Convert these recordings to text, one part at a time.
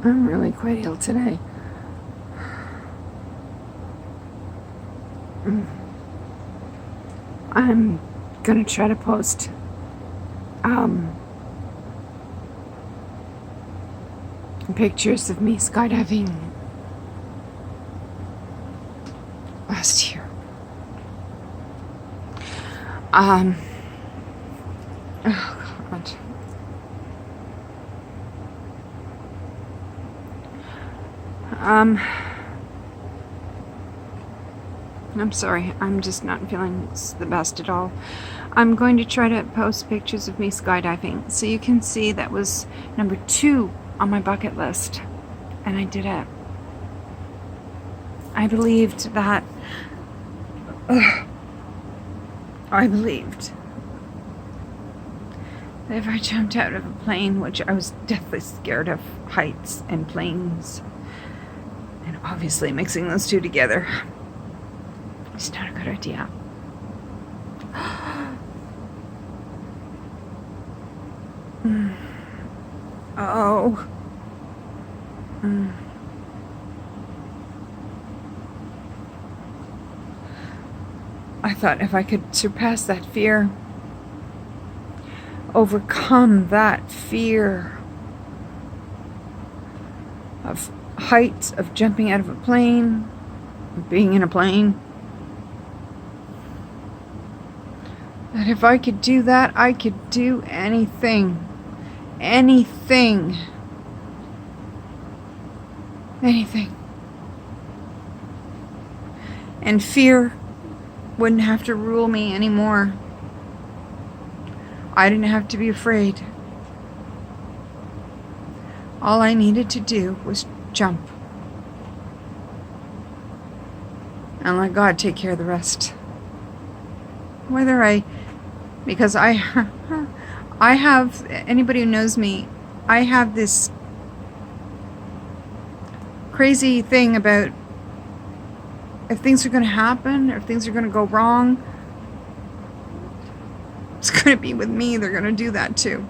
I'm really quite ill today. I'm gonna try to post pictures of me skydiving last year. Oh God. I'm sorry, I'm just not feeling the best at all. I'm going to try to post pictures of me skydiving so you can see that was number 2 on my bucket list, and I did it. I believed that if I jumped out of a plane, which I was deathly scared of heights and planes, and obviously mixing those two together, it's not a good idea. Oh. I thought if I could surpass that fear, overcome that fear of heights, of jumping out of a plane, of being in a plane, that if I could do that, I could do anything. Anything. Anything. And fear wouldn't have to rule me anymore. I didn't have to be afraid. All I needed to do was jump. And let God take care of the rest. Because I have, anybody who knows me, I have this crazy thing about if things are going to happen, or if things are going to go wrong, it's going to be with me. They're going to do that too.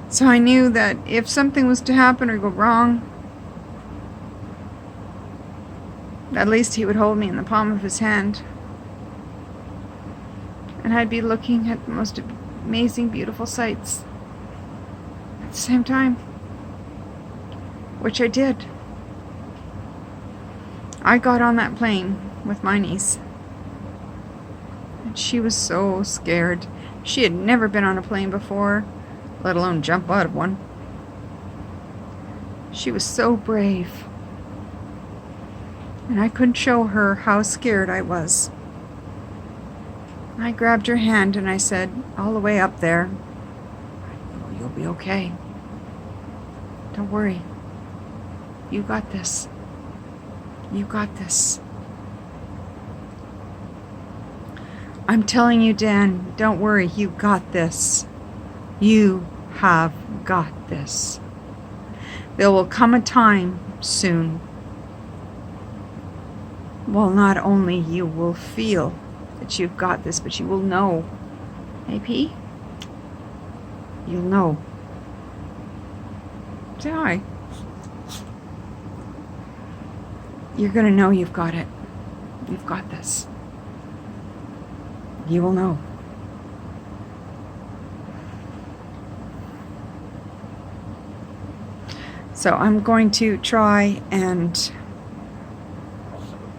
So I knew that if something was to happen or go wrong, at least he would hold me in the palm of his hand. And I'd be looking at the most amazing, beautiful sights at the same time. Which I did. I got on that plane with my niece. And she was so scared. She had never been on a plane before, let alone jump out of one. She was so brave. And I couldn't show her how scared I was. I grabbed her hand and I said, all the way up there, "Oh, you'll be okay. Don't worry. You got this. You got this." I'm telling you, Dan, don't worry. You got this. You have got this. There will come a time soon. Well, not only you will feel that you've got this, but you will know. AP? You'll know. Say hi. You're going to know you've got it. You've got this. You will know. So I'm going to try and...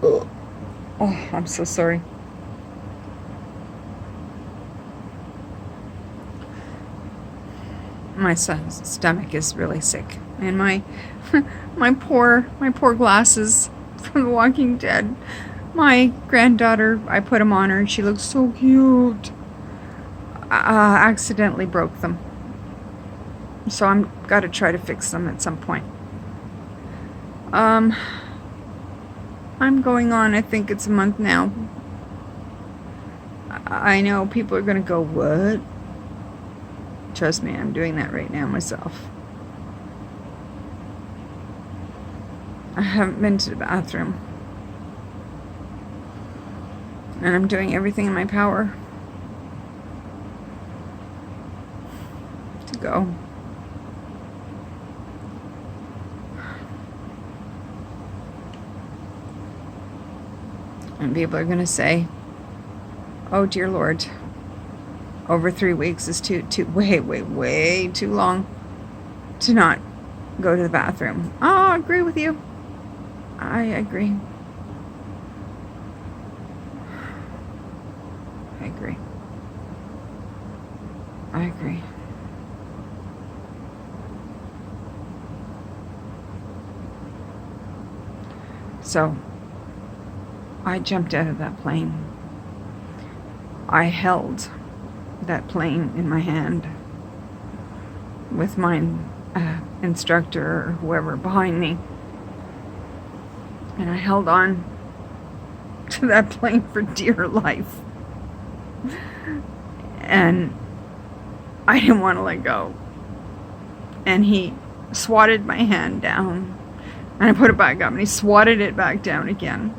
Oh, I'm so sorry. My son's stomach is really sick. And my poor glasses from The Walking Dead. My granddaughter, I put them on her and she looks so cute. Accidentally broke them. So I'm got to try to fix them at some point. I'm going on, I think it's a month now. I know people are going to go, what? Trust me, I'm doing that right now myself. I haven't been to the bathroom. And I'm doing everything in my power to go. And people are going to say, oh, dear Lord, over 3 weeks is way too long to not go to the bathroom. Oh, I agree with you. I agree. I agree. I agree. So, I jumped out of that plane. I held that plane in my hand with my instructor or whoever behind me. And I held on to that plane for dear life. And I didn't want to let go. And he swatted my hand down. And I put it back up, and he swatted it back down again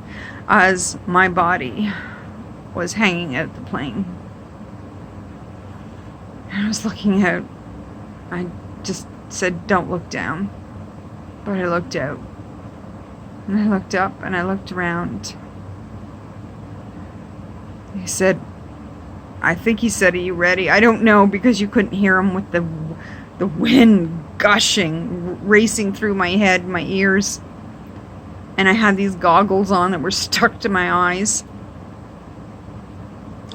as my body was hanging out the plane. And I was looking out. I just said, don't look down. But I looked out. And I looked up, and I looked around. He said, I think he said, are you ready? I don't know, because you couldn't hear him with the wind gushing, racing through my head, my ears. And I had these goggles on that were stuck to my eyes.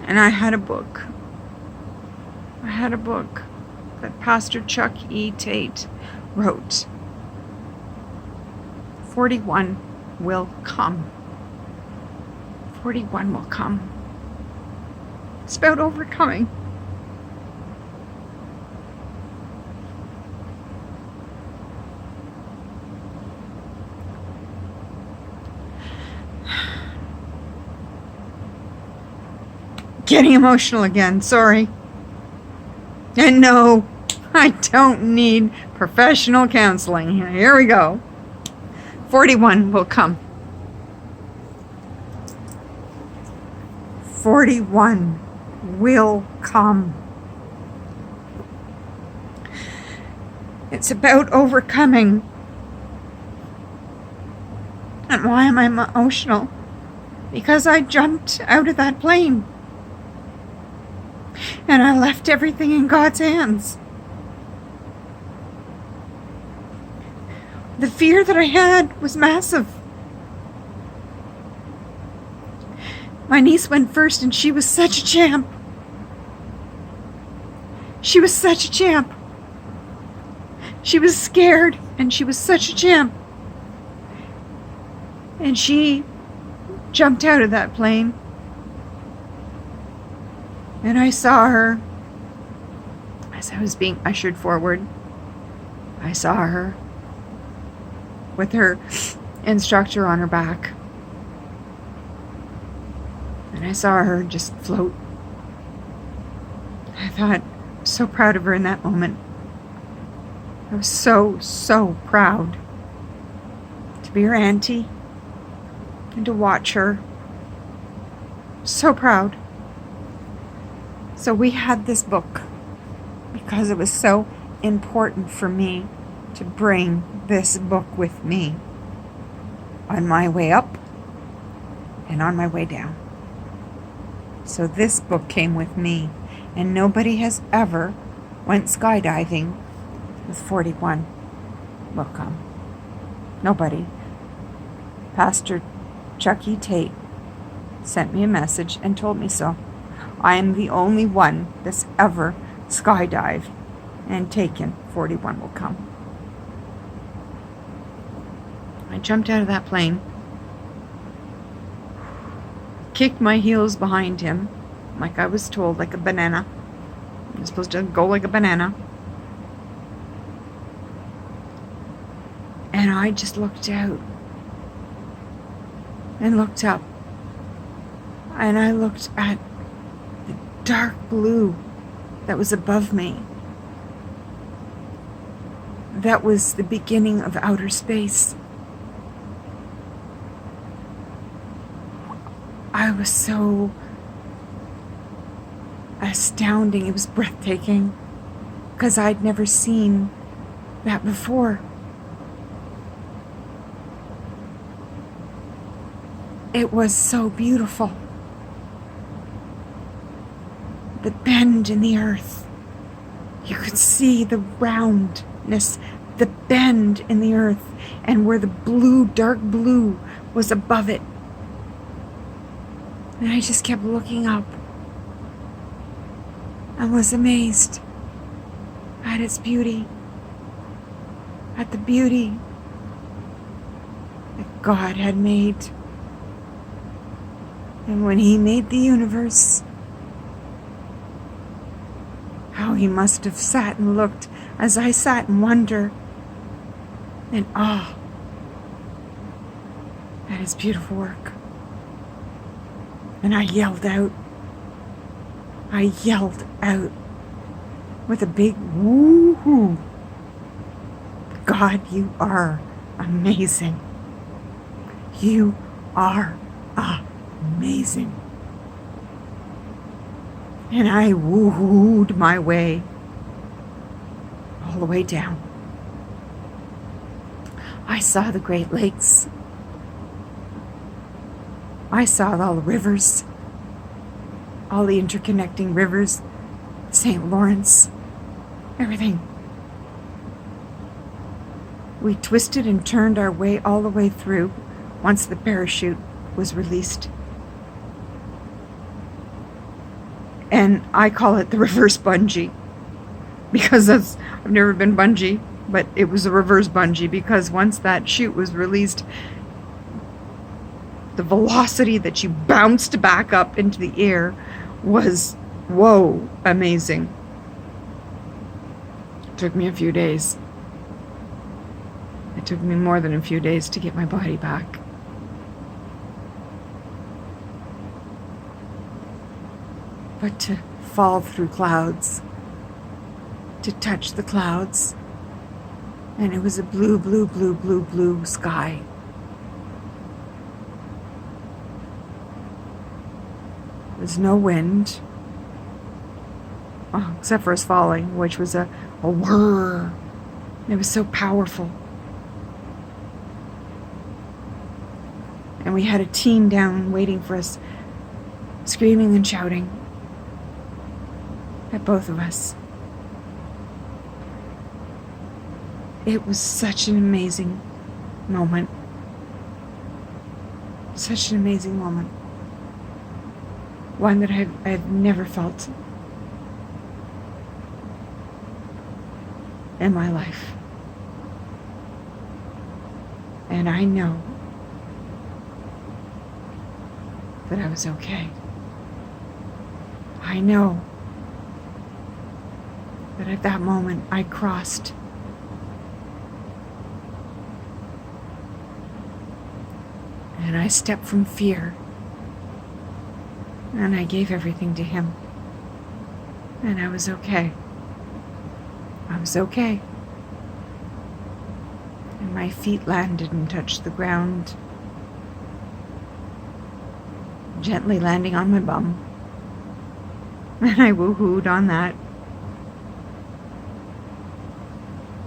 And I had a book. I had a book that Pastor Chuck Tate wrote. 41 will come. 41 will come. It's about overcoming. Getting emotional again, sorry. And no, I don't need professional counseling. Here we go. 41 will come. 41 will come. It's about overcoming. And why am I emotional? Because I jumped out of that plane. And I left everything in God's hands. The fear that I had was massive. My niece went first, and she was such a champ. She was such a champ. She was scared, and she was such a champ. And she jumped out of that plane. And I saw her as I was being ushered forward. I saw her with her instructor on her back. And I saw her just float. I thought, I'm so proud of her in that moment. I was so proud to be her auntie and to watch her. So proud. So we had this book because it was so important for me to bring this book with me on my way up and on my way down. So this book came with me, and nobody has ever went skydiving with 41 will come. Nobody. Pastor Chuck Tate sent me a message and told me so. I am the only one that's ever skydived and taken 41 will come. I jumped out of that plane, kicked my heels behind him, like I was told, like a banana. I'm supposed to go like a banana. And I just looked out and looked up. And I looked at the dark blue that was above me. That was the beginning of outer space. I was so astounding. It was breathtaking because I'd never seen that before. It was so beautiful. The bend in the earth. You could see the roundness, the bend in the earth, and where the blue, dark blue, was above it. And I just kept looking up. I was amazed at its beauty, at the beauty that God had made. And when He made the universe, how He must have sat and looked as I sat in wonder and awe at His beautiful work. And I yelled out with a big woo-hoo. God, you are amazing. You are amazing. And I woo-hooed my way all the way down. I saw the Great Lakes. I saw all the rivers, all the interconnecting rivers, St. Lawrence, everything. We twisted and turned our way all the way through once the parachute was released. And I call it the reverse bungee because I've never been bungee, but it was a reverse bungee because once that chute was released, the velocity that you bounced back up into the air was, whoa, amazing. It took me a few days. It took me more than a few days to get my body back. But to fall through clouds, to touch the clouds, and it was a blue, blue, blue, blue, blue sky. There's no wind, except for us falling, which was a whir. It was so powerful. And we had a team down waiting for us, screaming and shouting at both of us. It was such an amazing moment. Such an amazing moment. One that I've never felt in my life. And I know that I was okay. I know that at that moment I crossed and I stepped from fear and I gave everything to Him. And I was okay. I was okay. And my feet landed and touched the ground, gently landing on my bum. And I woohooed on that.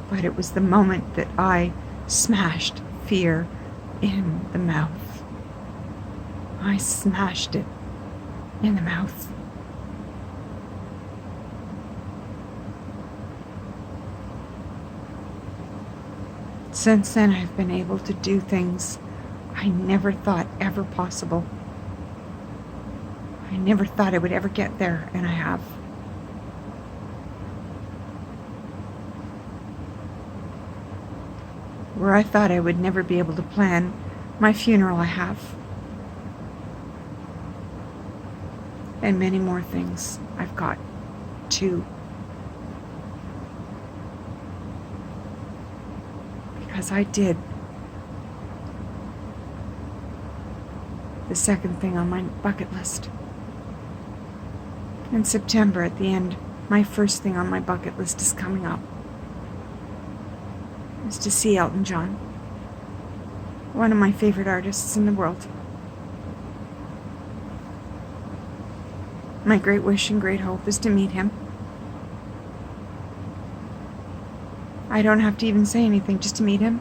But it was the moment that I smashed fear in the mouth. I smashed it in the mouth. Since then, I've been able to do things I never thought ever possible. I never thought I would ever get there, and I have. Where I thought I would never be able to plan my funeral, I have. And many more things I've got to. Because I did the second thing on my bucket list. In September, at the end, my first thing on my bucket list is coming up. Is to see Elton John, one of my favorite artists in the world. My great wish and great hope is to meet him. I don't have to even say anything, just to meet him.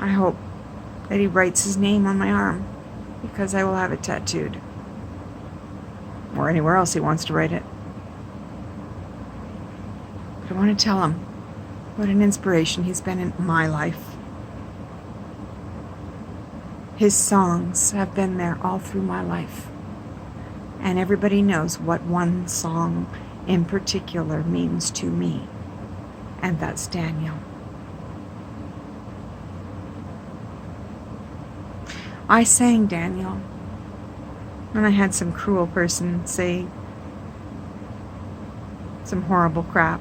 I hope that he writes his name on my arm, because I will have it tattooed. Or anywhere else he wants to write it. But I want to tell him what an inspiration he's been in my life. His songs have been there all through my life. And everybody knows what one song in particular means to me. And that's Daniel. I sang Daniel, and I had some cruel person say some horrible crap.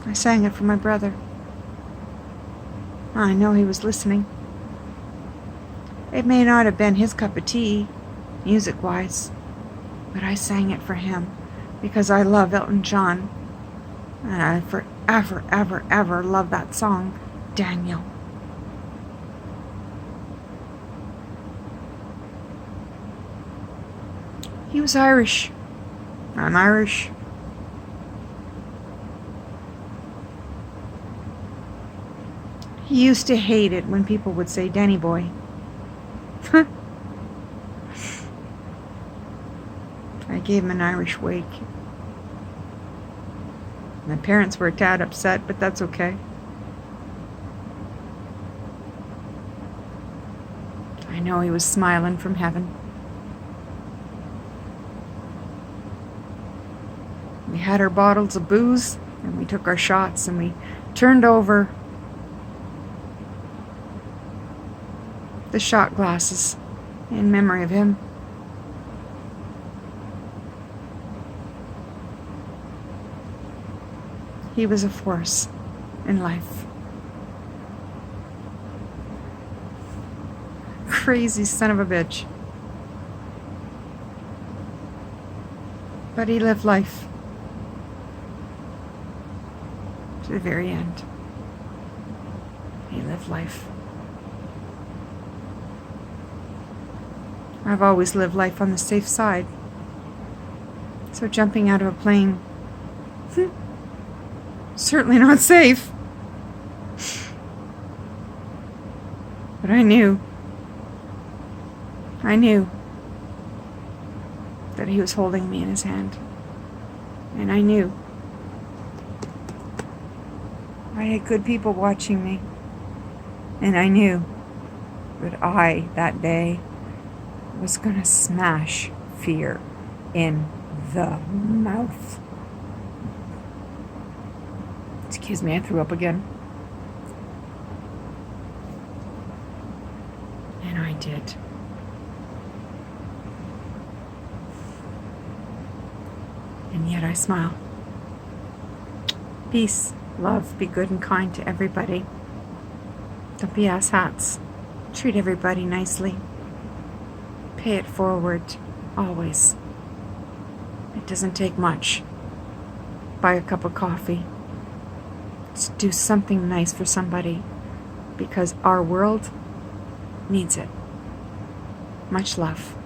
I sang it for my brother. I know he was listening. It may not have been his cup of tea, music-wise, but I sang it for him because I love Elton John, and I forever, ever, ever love that song, Daniel. He was Irish. I'm Irish. He used to hate it when people would say Danny boy. I gave him an Irish wake. My parents were a tad upset, but that's okay. I know he was smiling from heaven. We had our bottles of booze, and we took our shots, and we turned over the shot glasses in memory of him. He was a force in life. Crazy son of a bitch. But he lived life to the very end. He lived life. I've always lived life on the safe side. So jumping out of a plane, certainly not safe. But I knew that he was holding me in his hand. And I knew I had good people watching me. And I knew that I, that day, was gonna smash fear in the mouth. Excuse me, I threw up again. And I did. And yet I smile. Peace, love, be good and kind to everybody. Don't be asshats. Treat everybody nicely. Pay it forward, always. It doesn't take much. Buy a cup of coffee. Just do something nice for somebody, because our world needs it. Much love.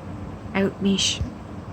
Out, Mish.